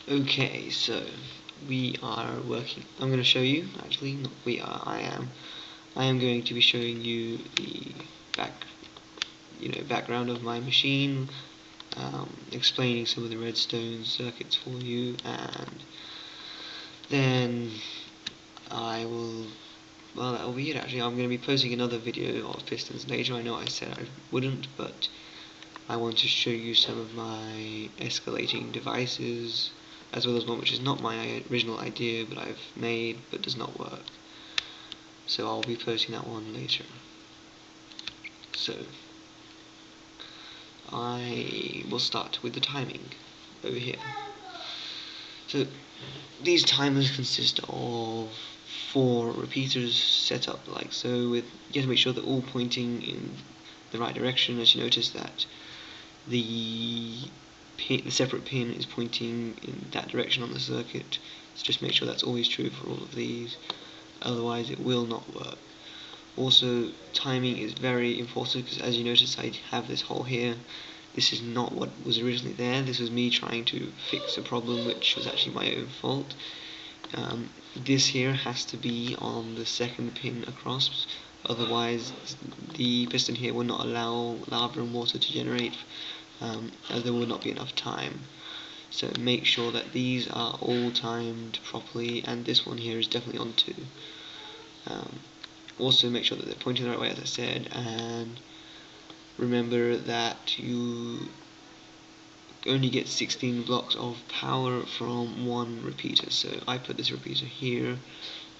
Okay, so we are working. I'm going to show you. Actually, not we are. I am. I am going to be showing you the background of my machine, explaining some of the redstone circuits for you, and then I will. Well, that'll be it. Actually, I'm going to be posting another video of Pistons later. I know I said I wouldn't, but I want to show you some of my escalating devices, as well as one which is not my original idea, but I've made, but does not work. So I'll be posting that one later. So I will start with the timing over here. So these timers consist of 4 repeaters set up like so. You have to make sure they're all pointing in the right direction. As you notice that the separate pin is pointing in that direction on the circuit, so just make sure that's always true for all of these, otherwise it will not work. Also, timing is very important because, as you notice, I have this hole here. This is not what was originally there. This was me trying to fix a problem which was actually my own fault. This here has to be on the second pin across, otherwise the piston here will not allow lava and water to generate, as there will not be enough time. So make sure that these are all timed properly, and this one here is definitely on 2. Also make sure that they're pointing the right way, as I said, and remember that you only get 16 blocks of power from one repeater. So I put this repeater here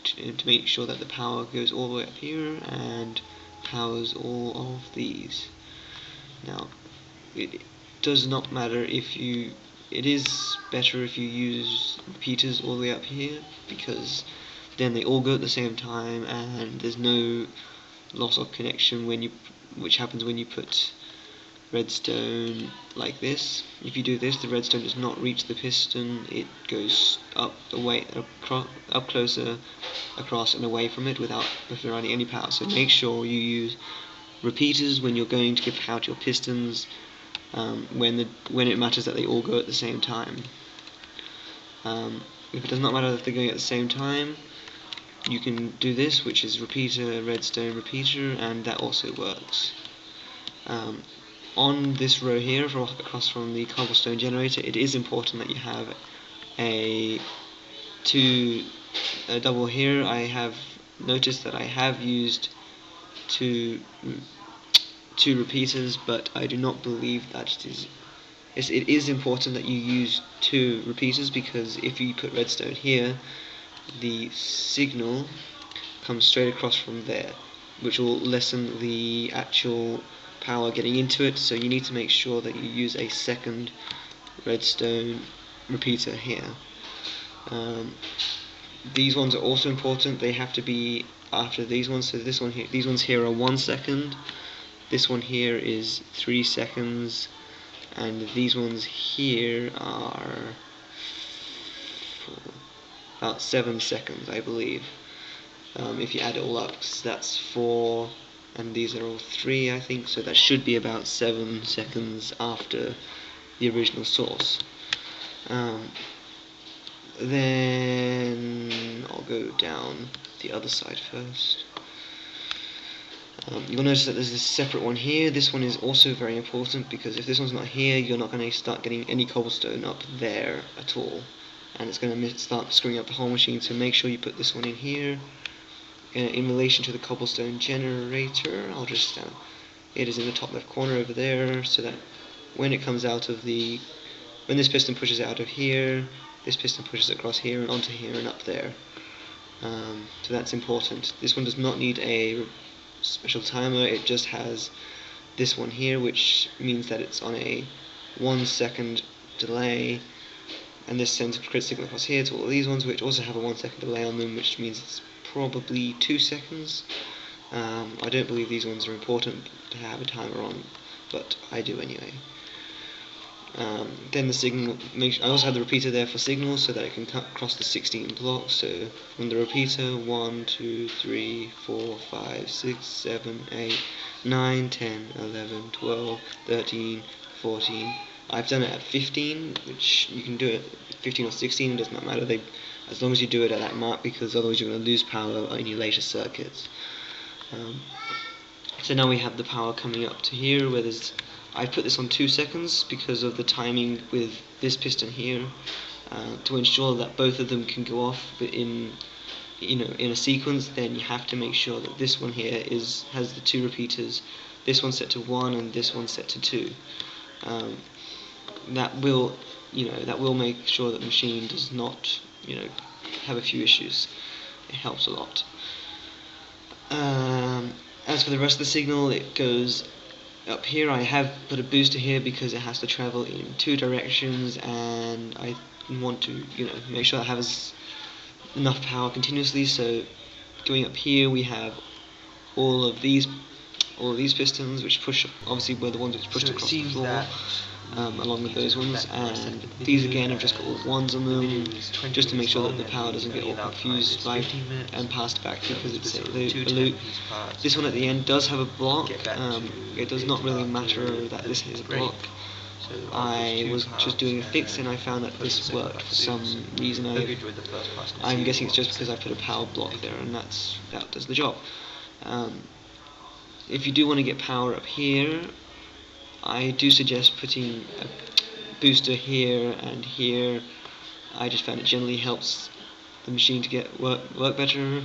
to make sure that the power goes all the way up here and powers all of these. Now, it does not matter if you... It is better if you use repeaters all the way up here, because then they all go at the same time and there's no loss of connection which happens when you put redstone like this. If you do this, the redstone does not reach the piston, it goes up closer, across and away from it without providing any power. So make sure you use repeaters when you're going to give power to your pistons, when it matters that they all go at the same time. If it does not matter if they're going at the same time, you can do this, which is repeater, redstone, repeater, and that also works. On this row here, across from the cobblestone generator, it is important that you have a double here. I have noticed that I have used two repeaters, but I do not believe that it is important that you use 2 repeaters, because if you put redstone here, the signal comes straight across from there, which will lessen the actual power getting into it. So you need to make sure that you use a second redstone repeater here. These ones are also important. They have to be after these ones. So these ones here are 1 second. This one here is 3 seconds, and these ones here are about 7 seconds, I believe. If you add it all up, cause that's 4, and these are all 3, I think, so that should be about 7 seconds after the original source. Then I'll go down the other side first. You'll notice that there's this separate one here. This one is also very important, because if this one's not here, you're not going to start getting any cobblestone up there at all, and it's going to start screwing up the whole machine. So make sure you put this one in here. In relation to the cobblestone generator, I'll just it is in the top left corner over there, so that when it comes out of when this piston pushes out of here, this piston pushes across here and onto here and up there. So that's important. This one does not need a special timer, it just has this one here, which means that it's on a 1 second delay, and this sends a crit signal across here to all of these ones, which also have a 1 second delay on them, which means it's probably 2 seconds. I don't believe these ones are important to have a timer on, but I do anyway. Then the signal, I also have the repeater there for signals, so that it can cut across the 16 blocks. So from the repeater, 1, 2, 3, 4, 5, 6, 7, 8, 9, 10, 11, 12, 13, 14, I've done it at 15, which you can do it 15 or 16, it does not matter, as long as you do it at that mark, because otherwise you're going to lose power in your later circuits. So now we have the power coming up to here, where I put this on 2 seconds because of the timing with this piston here, to ensure that both of them can go off in a sequence. Then you have to make sure that this one here has the 2 repeaters, this one set to 1 and this one set to 2. That will make sure that the machine does not have a few issues. It helps a lot. As for the rest of the signal, it goes up here. I have put a booster here because it has to travel in 2 directions, and I want to make sure I have enough power continuously. So going up here, we have all of these pistons, which push, obviously were the ones which pushed across the floor, along with those ones, and these again have just got all 1s on them, just to make sure that the power doesn't get all confused and passed back, because it's a loop. This one at the end does have a block. It does not really matter that this is a block. I was just doing a fix and I found that this worked for some reason. I'm guessing it's just because I put a power block there, and that does the job. If you do want to get power up here, I do suggest putting a booster here and here. I just found it generally helps the machine to get work better.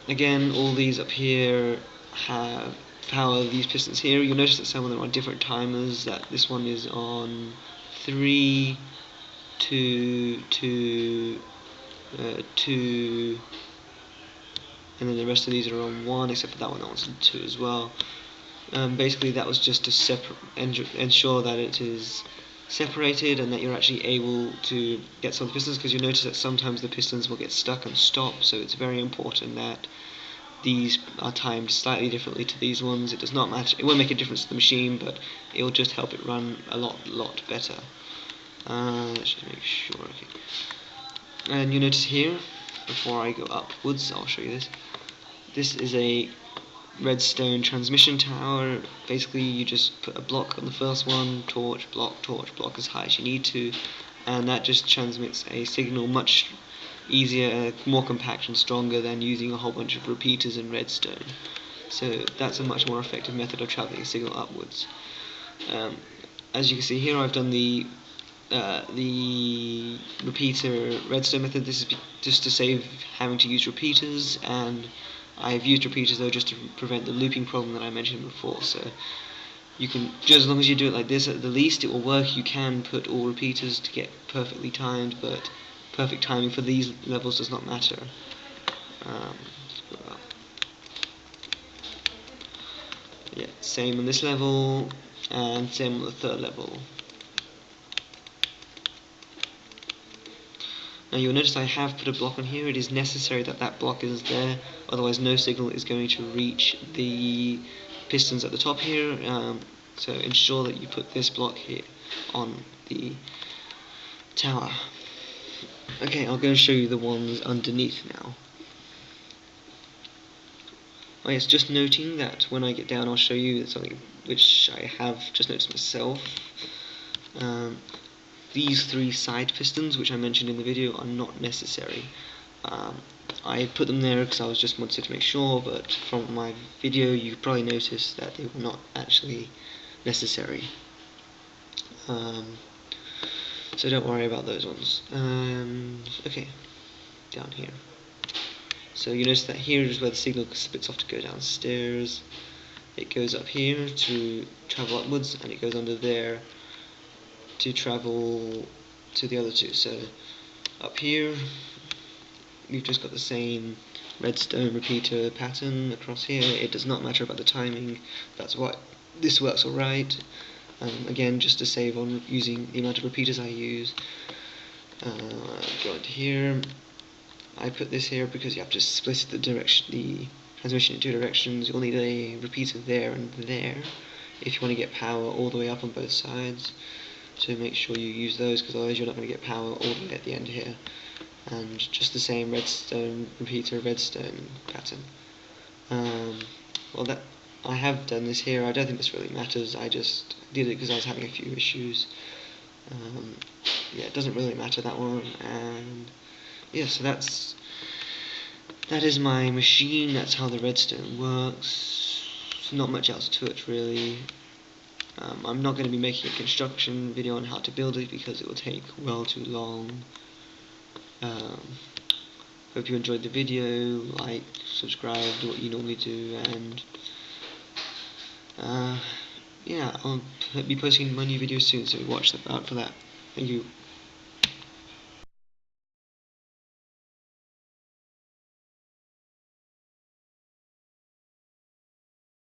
Again, all these up here have power these pistons here. You'll notice that some of them are on different timers, that this one is on 3, 2, 2, 2, and then the rest of these are on 1, except for that one's on 2 as well. Basically that was just to ensure that it is separated and that you're actually able to get some of the pistons, because you'll notice that sometimes the pistons will get stuck and stop, so it's very important that these are timed slightly differently to these ones. It does not matter, it won't make a difference to the machine, but it will just help it run a lot better. Let's just make sure. Okay. And you notice here, before I go upwards, I'll show you this. This is a redstone transmission tower. Basically you just put a block on the first one, torch, block as high as you need to, and that just transmits a signal much easier, more compact and stronger than using a whole bunch of repeaters and redstone. So that's a much more effective method of travelling a signal upwards. As you can see here, I've done the repeater redstone method. This is just to save having to use repeaters, and I've used repeaters though just to prevent the looping problem that I mentioned before. So you can, just as long as you do it like this, at the least it will work. You can put all repeaters to get perfectly timed, but perfect timing for these levels does not matter. Yeah, same on this level, and same on the 3rd level. Now you'll notice I have put a block on here. It is necessary that that block is there, otherwise no signal is going to reach the pistons at the top here. So ensure that you put this block here on the tower. Okay, I'll go and show you the ones underneath now. Oh yes, just noting that when I get down I'll show you something which I have just noticed myself. These 3 side pistons, which I mentioned in the video, are not necessary. I put them there because I was just wanted to make sure, but from my video you probably noticed that they were not actually necessary. So don't worry about those ones. Okay, down here. So you notice that here is where the signal splits off to go downstairs. It goes up here to travel upwards, and it goes under there to travel to the other 2. So up here we've just got the same redstone repeater pattern across here. It does not matter about the timing, that's why this works alright. Again, just to save on using the amount of repeaters I use. Go into here. I put this here because you have to split the transmission in 2 directions. You'll need a repeater there and there if you want to get power all the way up on both sides. So make sure you use those, because otherwise you're not going to get power all the way at the end here. And just the same redstone repeater, redstone pattern. Well, I have done this here. I don't think this really matters. I just did it because I was having a few issues. Yeah, it doesn't really matter, that one. And yeah, so that is my machine. That's how the redstone works. Not much else to it, really. I'm not going to be making a construction video on how to build it because it will take well too long. Hope you enjoyed the video. Like, subscribe, do what you normally do, and yeah, I'll be posting my new videos soon, so watch out for that. Thank you.